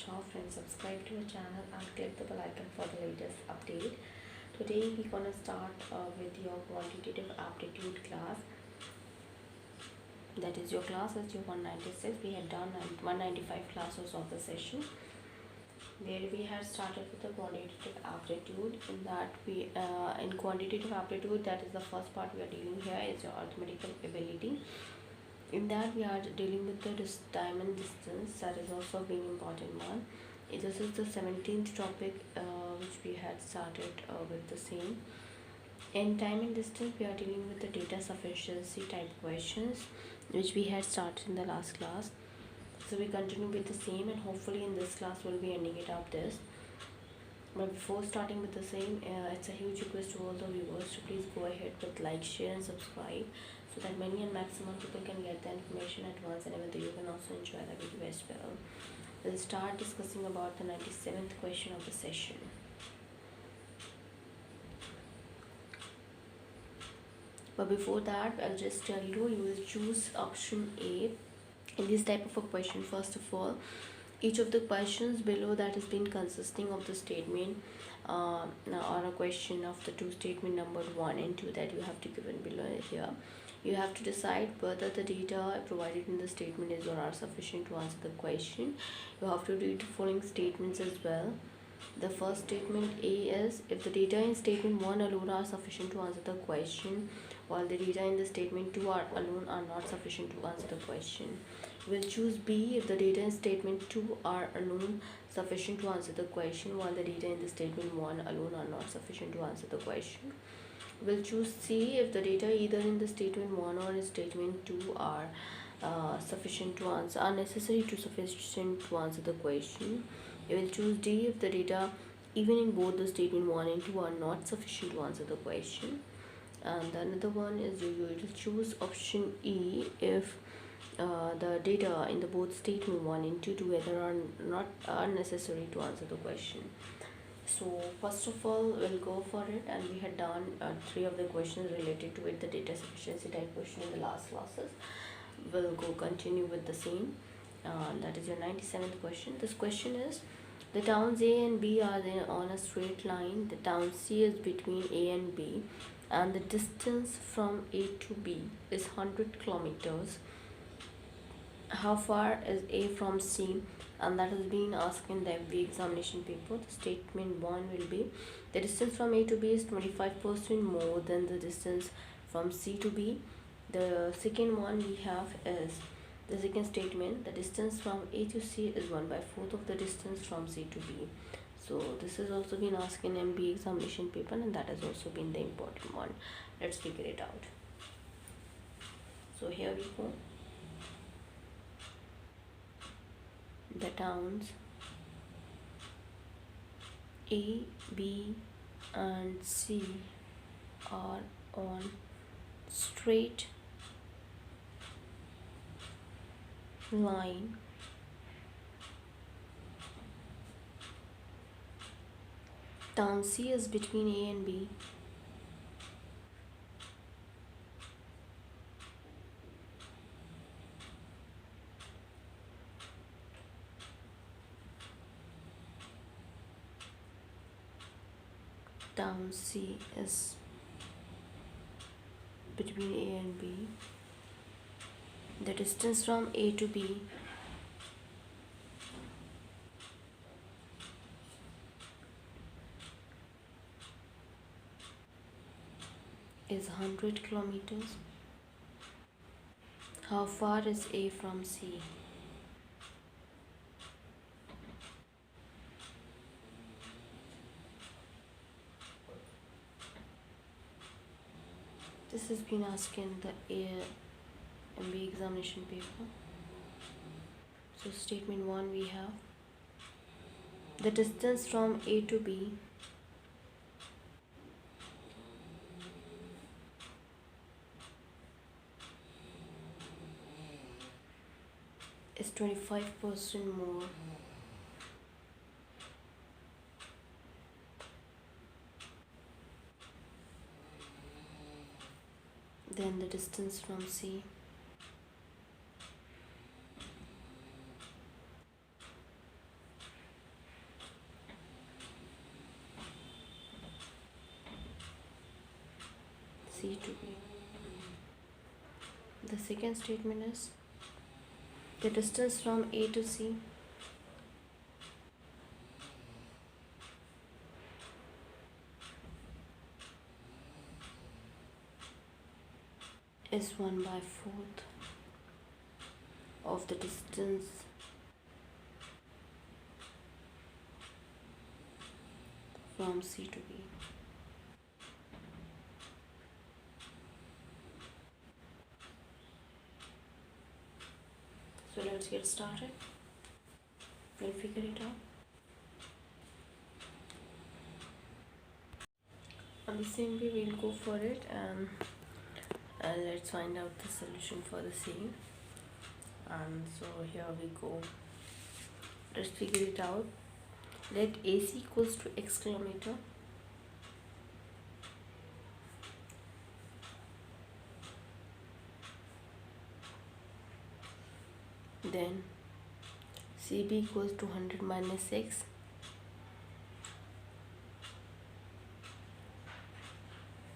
off and subscribe to our channel and click the bell icon for the latest update. Today we're gonna start with your quantitative aptitude class. That is your class as your 196. We had done 195 classes of the session where we had started with the quantitative aptitude. In that we in quantitative aptitude, that is the first part we are dealing here is your arithmetical ability. In that we are dealing with the time and distance. That is also being important one. This is the 17th topic which we had started with the same. In time and distance we are dealing with the data sufficiency type questions which we had started in the last class. So we continue with the same, and hopefully in this class we'll be ending it up this. But before starting with the same, it's a huge request to all the viewers to please go ahead with like, share and subscribe so that many and maximum people can get the information at once, and even though you can also enjoy the video as well. We'll start discussing about the 97th question of the session. But before that, I'll just tell you, you will choose option A in this type of a question. First of all, each of the questions below that has been consisting of the statement or a question of the two statement number 1 and 2 that you have to given below here. You have to decide whether the data provided in the statement is or are sufficient to answer the question. You have to read the following statements as well. The first statement A is, if the data in statement 1 alone are sufficient to answer the question, while the data in the statement 2 alone are not sufficient to answer the question. We'll choose B if the data in statement 2 are alone sufficient to answer the question, while the data in the statement 1 alone are not sufficient to answer the question. We'll choose C if the data either in the statement 1 or in statement 2 are necessary to sufficient to answer the question. You will choose D if the data even in both the statement 1 and 2 are not sufficient to answer the question. And another one is you will choose option E if the data in the both statement 1 and 2 together are necessary to answer the question. So first of all, we'll go for it, and we had done 3 of the questions related to it, the data sufficiency type question in the last classes. We'll continue with the same. That is your 97th question. This question is, the towns A and B are then on a straight line. The town C is between A and B, and the distance from A to B is 100 kilometers. How far is A from C? And that has been asked in the FB examination paper. The statement 1 will be, the distance from A to B is 25% more than the distance from C to B. The second one we have is the second statement, the distance from A to C is 1/4 of the distance from C to B. So this has also been asked in MB examination paper, and that has also been the important one. Let's figure it out. So here we go. The towns A, B and C are on straight line. Town C is between A and B. Town C is between A and B. The distance from A to B is 100 kilometers. How far is A from C? This has been asked in the MB examination paper. So statement 1 we have, the distance from A to B is 25% more than the distance from C. C to B. The second statement is the distance from A to C is 1/4 of the distance from C to B. So let's get started. We'll figure it out. On the same way, we'll go for it and let's find out the solution for the same. And so here we go. Let's figure it out. Let AC equals to x kilometer. Then CB equals to 100 minus x.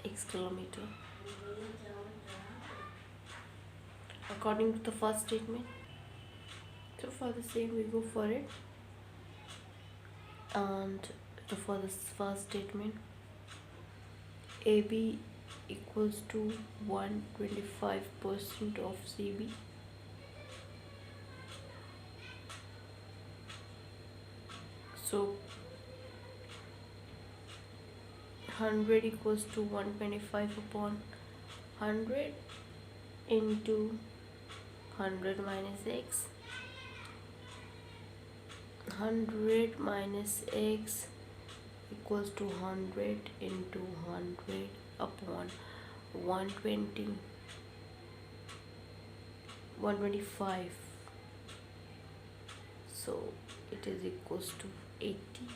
X kilometer. According to the first statement. So for the same we go for it. And for this first statement, AB equals to 125% of CB. So 100 equals to 125 upon 100 into 100 minus x. 100 minus x equals to 100 into 100 upon 125. So it is equals to 80.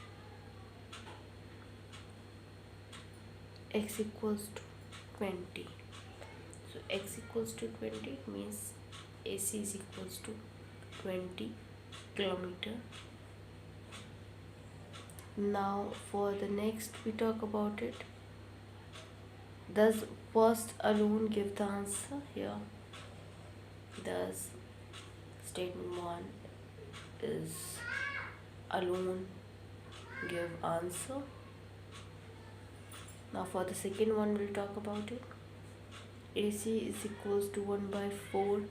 X equals to 20. So x equals to 20 means AC is equals to 20 kilometer. Now for the next we talk about it. Does first alone give the answer? Here does statement 1 is alone give answer. Now for the second one we'll talk about it. AC is equals to 1/4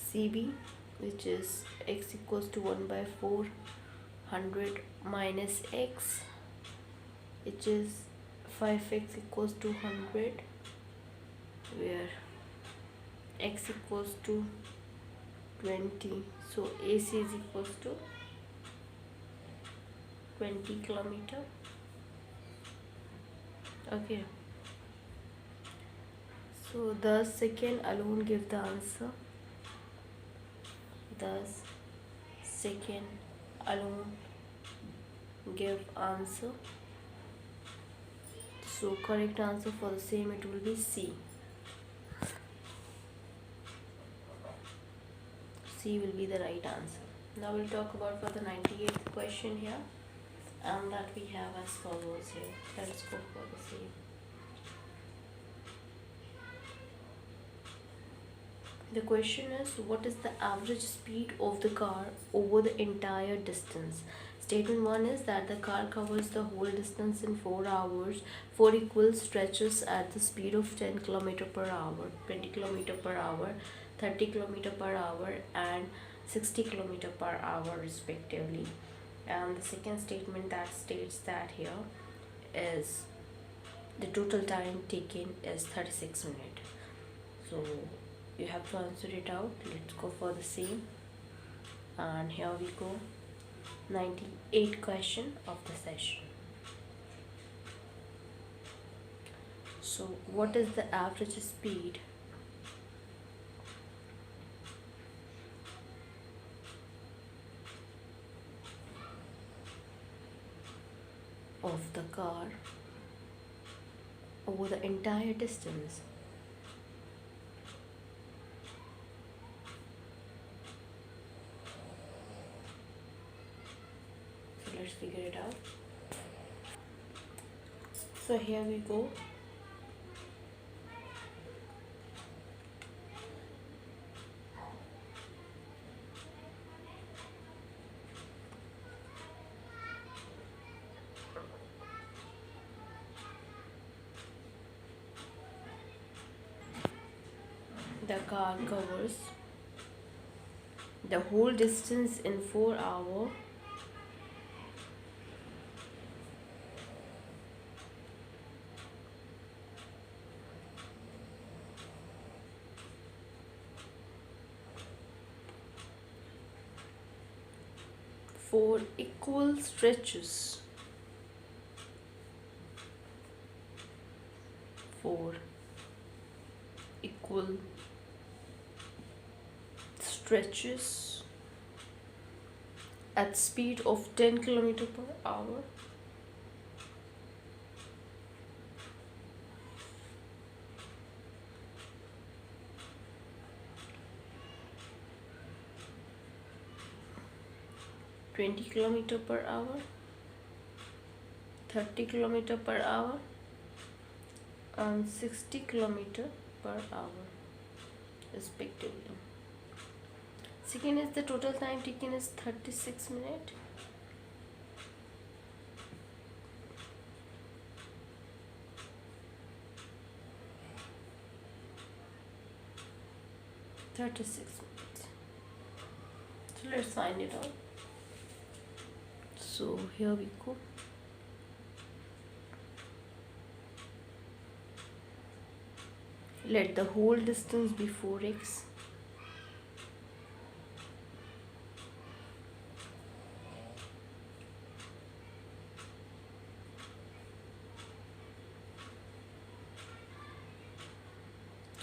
CB, which is x equals to 1/4 100 minus x, which is 5x equals to 100, where x equals to 20. So AC is equals to 20 kilometer. Okay. So the second alone give the answer. Thus second alone give answer. So correct answer for the same it will be C. C will be the right answer. Now we'll talk about for the 98th question here, and that we have as follows here. Let's go for the same. The question is, what is the average speed of the car over the entire distance? Statement 1 is that the car covers the whole distance in 4 hours, 4 equal stretches at the speed of 10 km per hour, 20 km per hour, 30 km per hour and 60 km per hour respectively. And the second statement that states that here is the total time taken is 36 minutes. So you have to answer it out. Let's go for the same. And here we go. 98th question of the session. So what is the average speed of the car over the entire distance? So let's figure it out. So here we go. The car covers the whole distance in 4 hours. Four equal stretches. Four equal stretches at speed of 10 km per hour. Twenty kilometer per hour, 30 kilometer per hour, and 60 kilometer per hour respectively. Second is the total time taken is 36 minutes. So let's find it out. So here we go. Let the whole distance be 4x.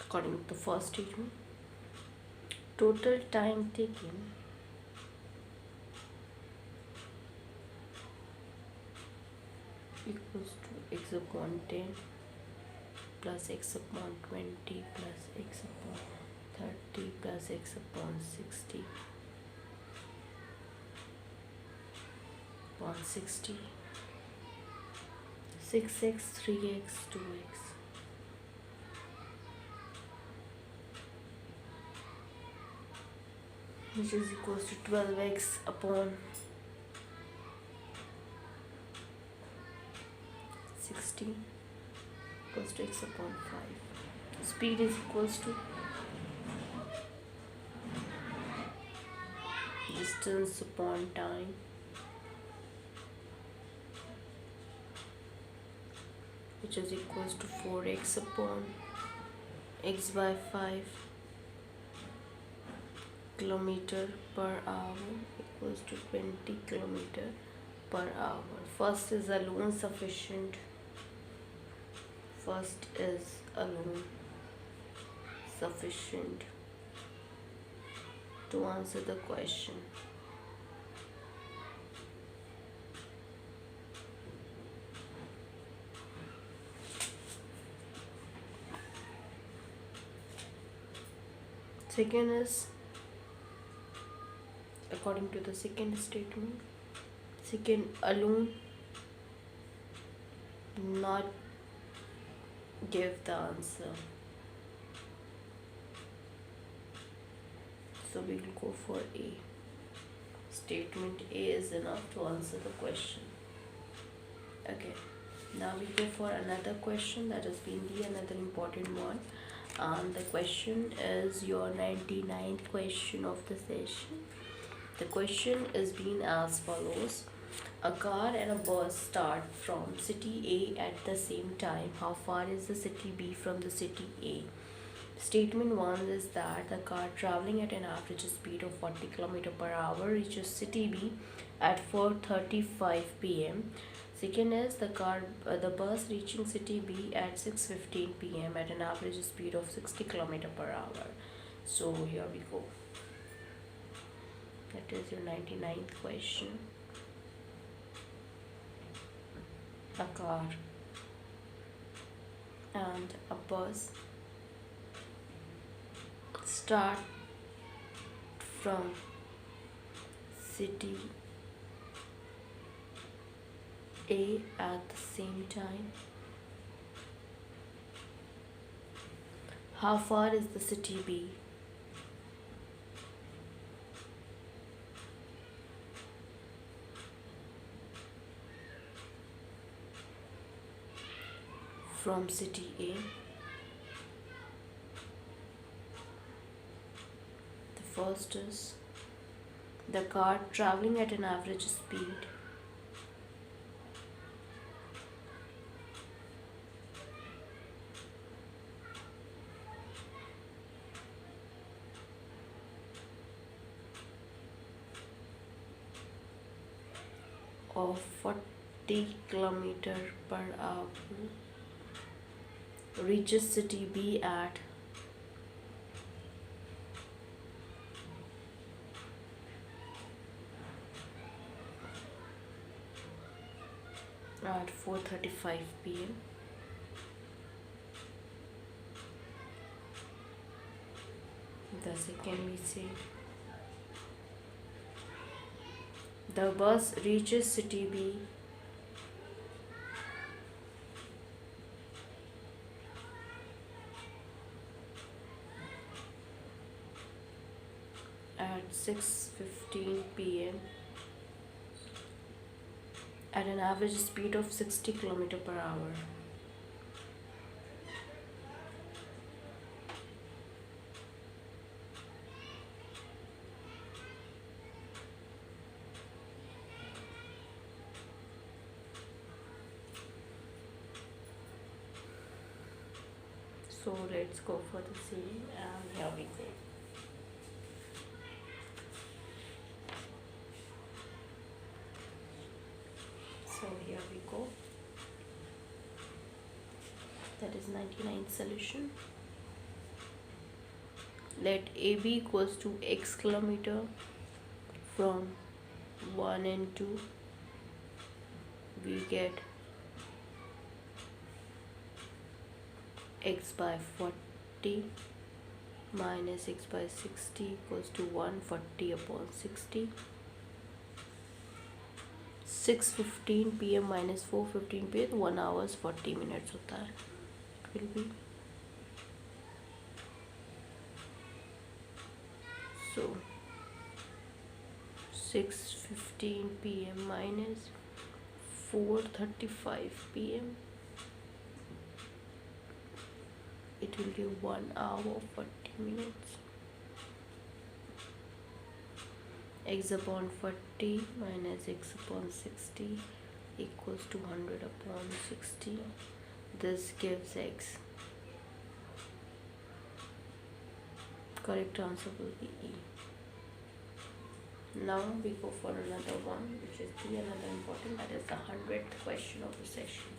According to the first statement, total time taken equals to x upon 10 plus x upon 20 plus x upon 30 plus x upon 60 upon 60, 6x, 3x, 2x. Which is equals to 12x upon 60 equals to x upon 5. Speed is equals to distance upon time, which is equals to 4x upon x by 5 kilometer per hour equals to 20 kilometer per hour. First is alone sufficient. First is alone sufficient to answer the question. Second is, according to the second statement, second alone not give the answer. So we will go for A. Statement A is enough to answer the question. Okay, now we go for another question, that is being the another important one. And the question is your 99th question of the session. The question is being as follows. A car and a bus start from city A at the same time. How far is the city B from the city A? Statement 1 is that the car traveling at an average speed of 40 km per hour reaches city B at 4:35 p.m. Second is the bus reaching city B at 6:15 p.m. at an average speed of 60 km per hour. So here we go. That is your 99th question. A car and a bus start from city A at the same time. How far is the city B? From city A. first is the car traveling at an average speed of 40 kilometer per hour reaches city B at 4:35 p.m. The second we say the bus reaches city B at 6:15 p.m. at an average speed of 60 km per hour. So let's go for the C, and here we go. So here we go. That is 99th solution. Let AB equals to x kilometer from 1 and 2. We get x by 40 minus x by 60 equals to 140 upon 60. 6:15 p.m. minus 4:15 p.m. 1 hours 40 minutes होता है. It will be so 6:15 p.m. minus 4:35 p.m. It will give 1 hour 40 minutes. X upon 40 minus x upon 60 equals to 100 upon 60. This gives x. Correct answer will be E. Now we go for another one, which is another important, that is the 100th question of the session.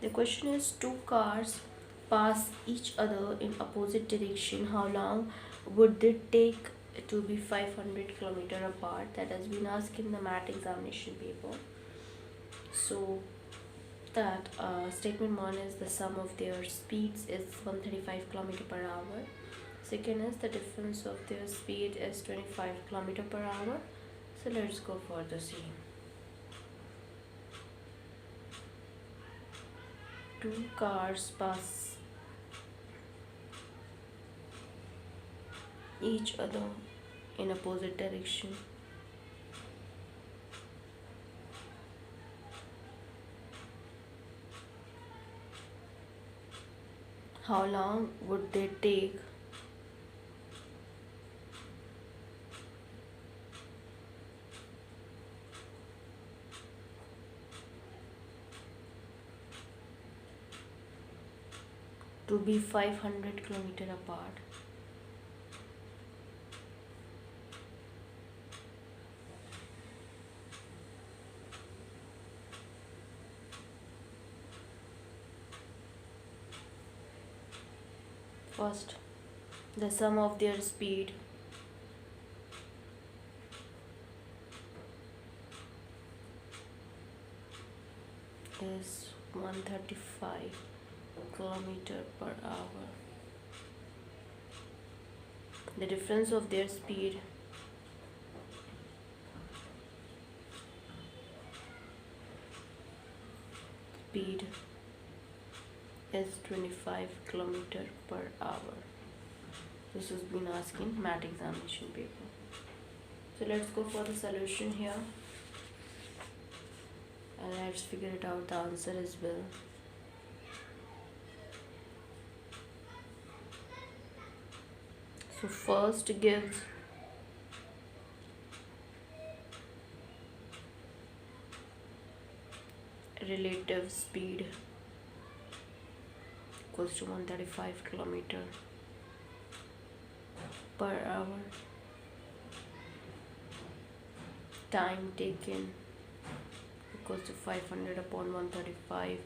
The question is, two cars pass each other in opposite direction. How long would it take to be 500 km apart? That has been asked in the math examination paper. So that statement 1 is the sum of their speeds is 135 km per hour. Second is the difference of their speed is 25 km per hour. So let's go for the C. Two cars pass each other in opposite direction. How long would they take to be 500 km apart? First, the sum of their speed is 135 km per hour. The difference of their speed is 25 km per hour. This has been asked in math examination paper. So let's go for the solution here, and let's figure it out, the answer as well. So first gives relative speed equals to 135 kilometer per hour. Time taken equals to 500 upon 135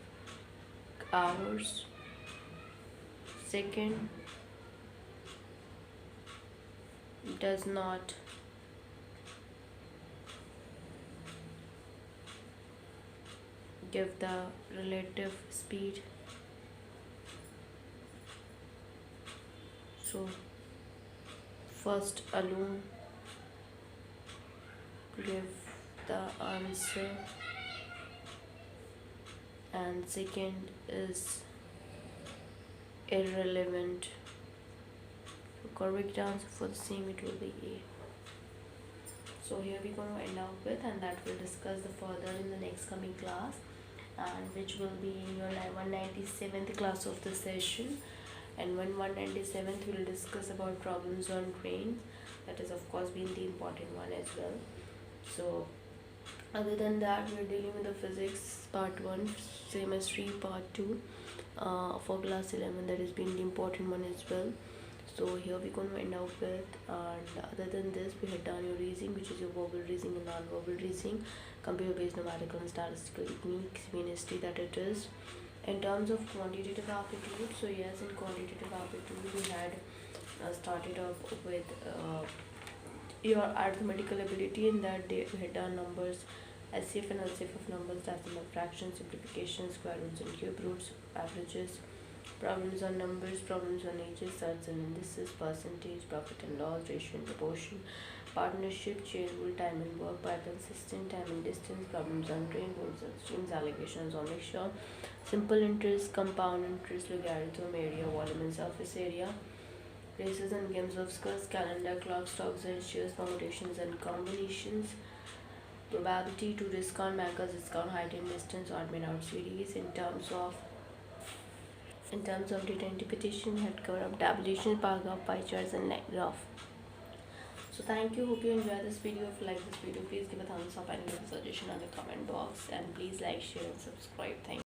hours. Second, does not give the relative speed. So first alone give the answer, and second is irrelevant. So correct answer for the same, it will be A. So here we're going to end up with, and that we'll discuss the further in the next coming class, and which will be in your 197th class of the session. And when 197th we'll discuss about problems on trains. That is of course been the important one as well. So other than that, we're dealing with the physics part 1, chemistry part 2 for class 11. That has been the important one as well. So here we're going to end up with, and other than this, we had done your reasoning, which is your verbal reasoning and non-verbal reasoning, computer based numerical and statistical techniques, ministry that it is. In terms of quantitative aptitude, so yes, in quantitative aptitude we had started off with your arithmetical ability. In that day we had done numbers, SCF and LCF of numbers, decimal fractions, simplification, square roots and cube roots, averages, problems on numbers, problems on ages, surds and indices, percentage, profit and loss, ratio and proportion, partnership, chain rule, time and work, Python system, time and distance, problems on train, rules and streams, allegations on mixture, simple interest, compound interest, logarithm, area, volume and surface area, races and games of skulls, calendar, clock, stocks and shares, permutations and combinations, probability to discount, bankers discount, height and distance, odd man out series. In terms of data interpretation, we had covered up tabulation, bar graph, pie charts and line graph. So thank you, hope you enjoyed this video. If you like this video, please give a thumbs up and give a suggestion on the comment box, and please like, share and subscribe. Thank you.